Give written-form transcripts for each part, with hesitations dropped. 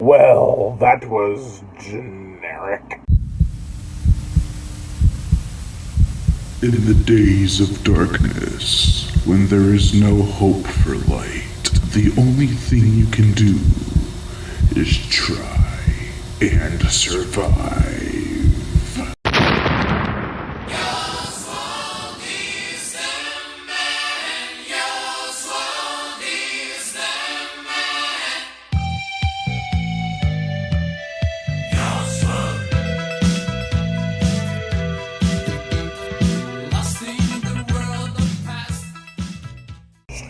Well, that was generic. In the days of darkness, when there is no hope for light, the only thing you can do is try and survive.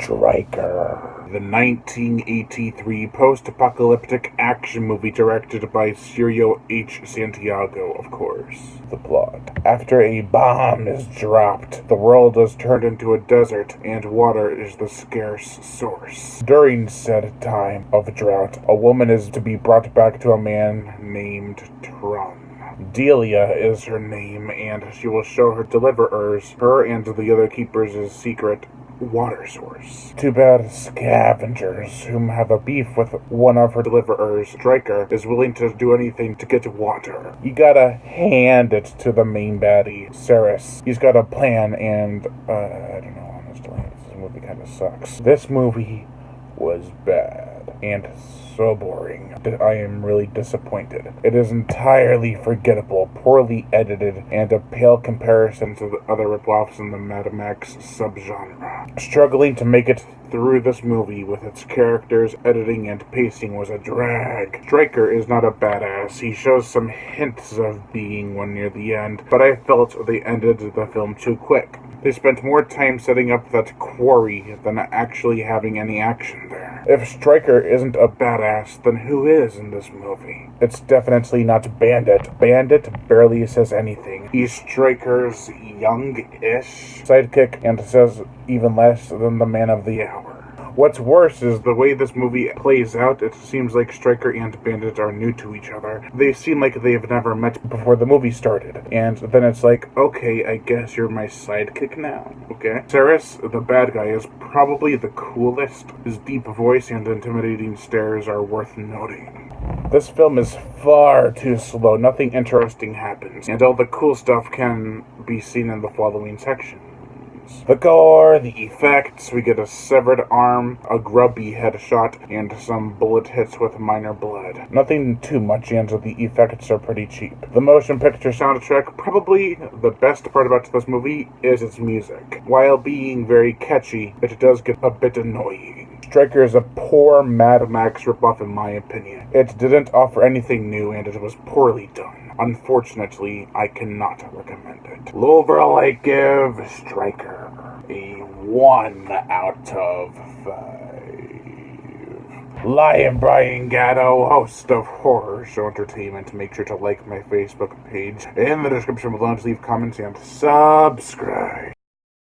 Stryker, the 1983 post-apocalyptic action movie directed by Sergio H. Santiago, of course. The plot. After a bomb is dropped, the world is turned into a desert, and water is the scarce source. During said time of drought, a woman is to be brought back to a man named Tron. Delia is her name, and she will show her deliverers, her and the other keepers' secret water source. Too bad scavengers, whom have a beef with one of her deliverers, Stryker, is willing to do anything to get water. You gotta hand it to the main baddie, Ceres. He's got a plan, and, I don't know, honestly, this movie kinda sucks. This movie was bad, and so boring. I am really disappointed. It is entirely forgettable, poorly edited, and a pale comparison to the other ripoffs in the Mad Max subgenre. Struggling to make it through this movie with its characters, editing, and pacing was a drag. Stryker is not a badass. He shows some hints of being one near the end, but I felt they ended the film too quick. They spent more time setting up that quarry than actually having any action there. If Stryker isn't a badass, then who is in this movie? It's definitely not Bandit. Bandit barely says anything. He's Stryker's young-ish sidekick and says even less than the man of the hour. What's worse is the way this movie plays out. It seems like Stryker and Bandit are new to each other. They seem like they've never met before the movie started. And then it's like, okay, I guess you're my sidekick now. Okay. Ceres, the bad guy, is probably the coolest. His deep voice and intimidating stares are worth noting. This film is far too slow. Nothing interesting happens. And all the cool stuff can be seen in the following section. The gore, the effects, we get a severed arm, a grubby headshot, and some bullet hits with minor blood. Nothing too much, and the effects are pretty cheap. The motion picture soundtrack, probably the best part about this movie is its music. While being very catchy, it does get a bit annoying. Stryker is a poor Mad Max ripoff in my opinion. It didn't offer anything new, and it was poorly done. Unfortunately, I cannot recommend it. Overall, I give Stryker a 1 out of 5. Lion Brian Gatto, host of Horror Show Entertainment. Make sure to like my Facebook page in the description below, to leave comments and subscribe.